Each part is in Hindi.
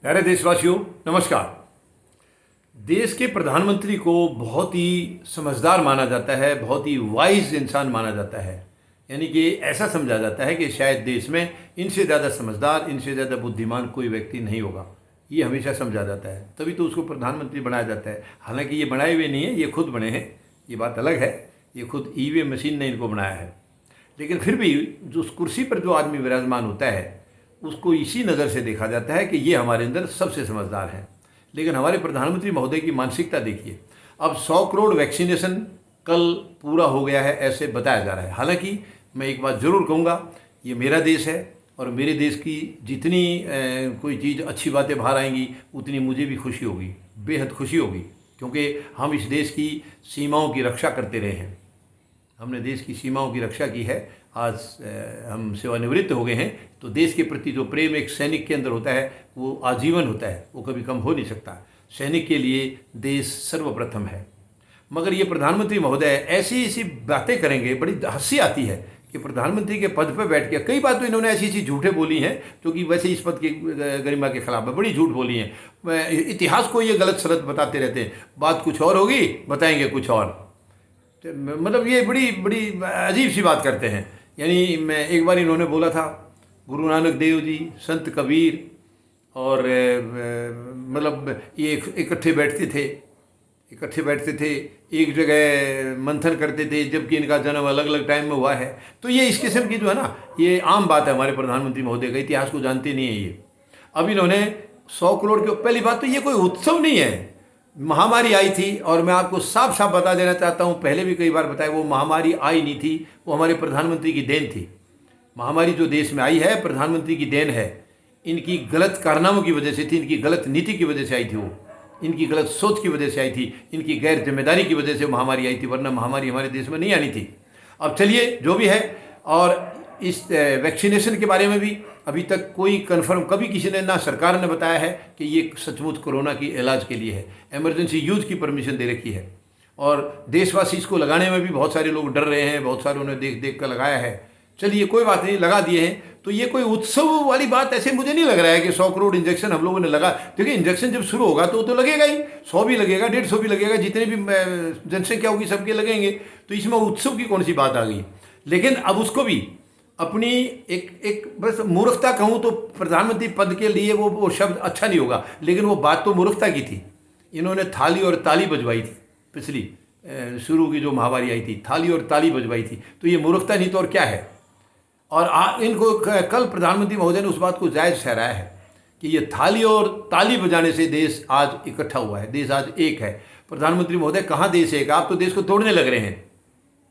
प्यारे देशवासियों, नमस्कार। देश के प्रधानमंत्री को बहुत ही समझदार माना जाता है, बहुत ही वाइज इंसान माना जाता है। यानी कि ऐसा समझा जाता है कि शायद देश में इनसे ज़्यादा समझदार, इनसे ज़्यादा बुद्धिमान कोई व्यक्ति नहीं होगा। ये हमेशा समझा जाता है, तभी तो उसको प्रधानमंत्री बनाया जाता है। हालांकि ये बनाए हुए नहीं है, ये खुद बने हैं, ये बात अलग है। ये खुद ईवीएम मशीन ने इनको बनाया है। लेकिन फिर भी जो उस कुर्सी पर जो आदमी विराजमान होता है, उसको इसी नज़र से देखा जाता है कि ये हमारे अंदर सबसे समझदार है। लेकिन हमारे प्रधानमंत्री महोदय की मानसिकता देखिए। अब 100 करोड़ वैक्सीनेशन कल पूरा हो गया है ऐसे बताया जा रहा है। हालांकि मैं एक बात ज़रूर कहूँगा, ये मेरा देश है और मेरे देश की जितनी कोई चीज़ अच्छी बातें बाहर आएंगी उतनी मुझे भी खुशी होगी, बेहद खुशी होगी, क्योंकि हम इस देश की सीमाओं की रक्षा करते रहे हैं। हमने देश की सीमाओं की रक्षा की है। आज हम सेवानिवृत्त हो गए हैं, तो देश के प्रति जो प्रेम एक सैनिक के अंदर होता है वो आजीवन होता है, वो कभी कम हो नहीं सकता। सैनिक के लिए देश सर्वप्रथम है। मगर ये प्रधानमंत्री महोदय ऐसी ऐसी बातें करेंगे, बड़ी हंसी आती है कि प्रधानमंत्री के पद पर बैठ के कई बार तो इन्होंने ऐसी ऐसी झूठे बोली हैं जो कि वैसे इस पद की गरिमा के खिलाफ है। बड़ी झूठ बोली हैं, इतिहास को ये गलत सलत बताते रहते हैं। बात कुछ और होगी, बताएंगे कुछ और। मतलब ये बड़ी बड़ी अजीब सी बात करते हैं। यानी मैं एक बार इन्होंने बोला था, गुरु नानक देव जी, संत कबीर और मतलब ये इकट्ठे बैठते थे, एक जगह मंथन करते थे, जबकि इनका जन्म अलग अलग टाइम में हुआ है। तो ये इस किस्म की जो है ना, ये आम बात है हमारे प्रधानमंत्री महोदय का। इतिहास को जानते नहीं है ये। अब इन्होंने 100 करोड़ के, पहली बात तो ये कोई उत्सव नहीं है। महामारी आई थी और मैं आपको साफ साफ बता देना चाहता हूँ, पहले भी कई बार बताया, वो महामारी आई नहीं थी, वो हमारे प्रधानमंत्री की देन थी। महामारी जो देश में आई है प्रधानमंत्री की देन है। इनकी गलत कारनामों की वजह से थी, इनकी गलत नीति की वजह से आई थी, वो इनकी गलत सोच की वजह से आई थी, इनकी गैर जिम्मेदारी की वजह से महामारी आई थी, वरना महामारी हमारे देश में नहीं आनी थी। अब चलिए, जो भी है। और इस वैक्सीनेशन के बारे में भी अभी तक कोई कंफर्म कभी किसी ने, ना सरकार ने बताया है कि ये सचमुच कोरोना की इलाज के लिए है। इमरजेंसी यूज की परमिशन दे रखी है और देशवासी इसको लगाने में भी बहुत सारे लोग डर रहे हैं, बहुत सारे उन्हें देख देख कर लगाया है। चलिए कोई बात नहीं, लगा दिए हैं तो ये कोई उत्सव वाली बात ऐसे मुझे नहीं लग रहा है कि 100 करोड़ इंजेक्शन हम लोगों ने लगा। देखिए, इंजेक्शन जब शुरू होगा तो लगेगा ही, 100 भी लगेगा, 150 भी लगेगा, जितने भी जनसंख्या होगी सबके लगेंगे। तो इसमें उत्सव की कौन सी बात आ गई। लेकिन अब उसको भी अपनी एक बस मूर्खता कहूँ तो प्रधानमंत्री पद के लिए वो शब्द अच्छा नहीं होगा, लेकिन वो बात तो मूर्खता की थी। इन्होंने थाली और ताली बजवाई थी, पिछली शुरू की जो महामारी आई थी, थाली और ताली बजवाई थी। तो ये मूर्खता नहीं तो और क्या है। और इनको कल प्रधानमंत्री महोदय ने उस बात को जायज़ ठहराया है कि ये थाली और ताली बजाने से देश आज इकट्ठा हुआ है, देश आज एक है। प्रधानमंत्री महोदय, कहाँ देश एक? आप तो देश को तोड़ने लग रहे हैं।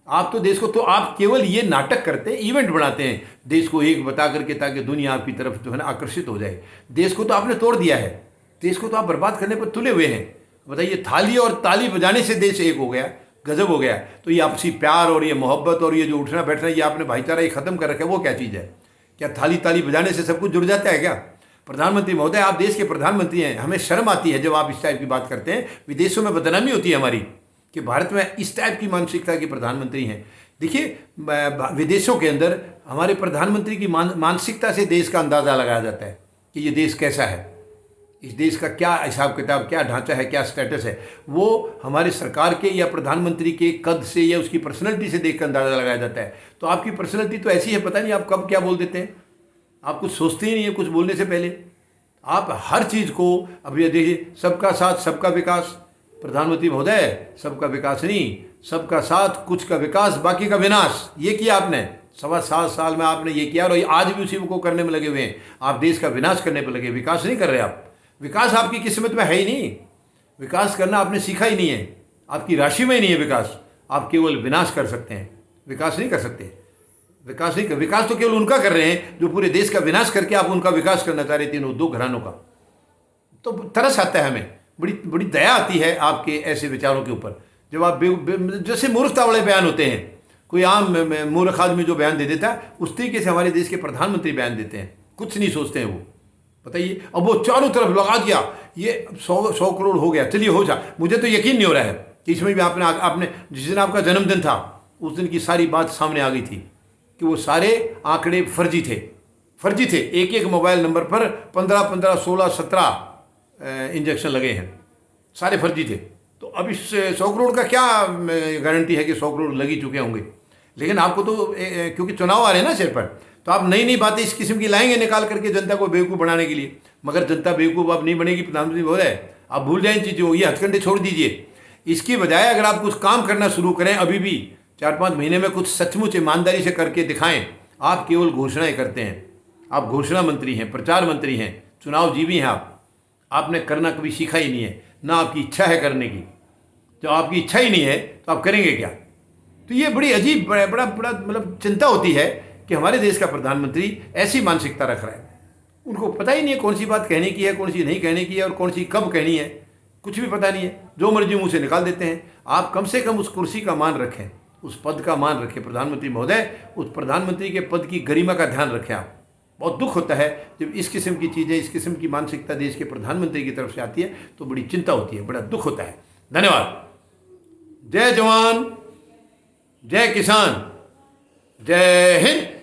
आप तो देश को, तो आप केवल ये नाटक करते हैं, इवेंट बनाते हैं देश को एक बता करके, ताकि दुनिया आपकी तरफ जो है ना आकर्षित हो जाए। देश को तो आपने तोड़ दिया है, देश को तो आप बर्बाद करने पर तुले हुए हैं। बताइए, थाली और ताली बजाने से देश एक हो गया, गजब हो गया। तो ये आपसी प्यार और ये मोहब्बत और ये जो उठना बैठना, ये आपने भाईचारा ये खत्म कर रखा है, वो क्या चीज़ है? क्या थाली ताली बजाने से सब कुछ जुड़ जाता है क्या? प्रधानमंत्री महोदय, आप देश के प्रधानमंत्री हैं, हमें शर्म आती है जब आप इस टाइप की बात करते हैं। विदेशों में बदनामी होती है हमारी कि भारत में इस टाइप की मानसिकता के प्रधानमंत्री हैं। देखिए, विदेशों के अंदर हमारे प्रधानमंत्री की मानसिकता से देश का अंदाज़ा लगाया जाता है कि ये देश कैसा है, इस देश का क्या हिसाब किताब, क्या ढांचा है, क्या स्टेटस है। वो हमारे सरकार के या प्रधानमंत्री के कद से या उसकी पर्सनैलिटी से देख कर अंदाज़ा लगाया जाता है। तो आपकी पर्सनैलिटी तो ऐसी है, पता नहीं आप कब क्या बोल देते हैं। आप कुछ सोचते ही नहीं है कुछ बोलने से पहले। आप हर चीज़ को, अब ये देखिए, सबका साथ सबका विकास। प्रधानमंत्री महोदय, सबका विकास नहीं, सबका साथ, कुछ का विकास, बाकी का विनाश, ये किया आपने। 7.25 साल में आपने ये किया और आज भी उसी को करने में लगे हुए हैं। आप देश का विनाश करने पर लगे, विकास नहीं कर रहे आप। विकास आपकी किस्मत में है ही नहीं, विकास करना आपने सीखा ही नहीं है, आपकी राशि में ही नहीं है विकास। आप केवल विनाश कर सकते हैं, विकास नहीं कर सकते। विकास तो केवल उनका कर रहे हैं जो पूरे देश का विनाश करके आप उनका विकास करना चाह रहे, तीनों दो घरानों का। तो तरस आता है हमें, बड़ी बड़ी दया आती है आपके ऐसे विचारों के ऊपर। जब आप जैसे मूर्खता वाले बयान होते हैं, कोई आम मूर्ख आदमी जो बयान दे देता है, उस तरीके से हमारे देश के प्रधानमंत्री बयान देते हैं, कुछ नहीं सोचते हैं वो। बताइए, अब वो चारों तरफ लगा दिया, ये 100 करोड़ हो गया, चलिए हो जा। मुझे तो यकीन नहीं हो रहा है कि इसमें भी आपने जिस दिन आपका जन्मदिन था उस दिन की सारी बात सामने आ गई थी कि वो सारे आंकड़े फर्जी थे। फर्जी थे। एक एक मोबाइल नंबर पर 15-15, 16, 17 इंजेक्शन लगे हैं, सारे फर्जी थे। तो अब इस 100 करोड़ का क्या गारंटी है कि 100 करोड़ लग ही चुके होंगे। लेकिन आपको तो क्योंकि चुनाव आ रहे हैं ना सिर पर, तो आप नई नई बातें इस किस्म की लाएंगे निकाल करके जनता को बेवकूफ़ बनाने के लिए। मगर जनता बेवकूफ़ अब नहीं बनेगी प्रधानमंत्री महोदय, आप भूल जाए इन चीज़ों, ये हथकंडे छोड़ दीजिए। इसकी बजाय अगर आप कुछ काम करना शुरू करें, अभी भी 4-5 महीने में कुछ सचमुच ईमानदारी से करके दिखाएं। आप केवल घोषणाएं करते हैं, आप घोषणा मंत्री हैं, प्रचार मंत्री हैं, चुनाव जीवी हैं आपने करना कभी सीखा ही नहीं है, ना आपकी इच्छा है करने की। जब आपकी इच्छा ही नहीं है तो आप करेंगे क्या। तो ये बड़ी अजीब, बड़ा मतलब चिंता होती है कि हमारे देश का प्रधानमंत्री ऐसी मानसिकता रख रहा है। उनको पता ही नहीं है कौन सी बात कहने की है, कौन सी नहीं कहने की है, और कौन सी कब कहनी है, कुछ भी पता नहीं है, जो मर्जी मुंह से निकाल देते हैं। आप कम से कम उस कुर्सी का मान रखें, उस पद का मान रखें प्रधानमंत्री महोदय, उस प्रधानमंत्री के पद की गरिमा का ध्यान रखें आप। बहुत दुख होता है जब इस किस्म की चीज़ें, इस किस्म की मानसिकता देश के प्रधानमंत्री की तरफ से आती है, तो बड़ी चिंता होती है, बड़ा दुख होता है। धन्यवाद। जय जवान, जय किसान, जय हिंद।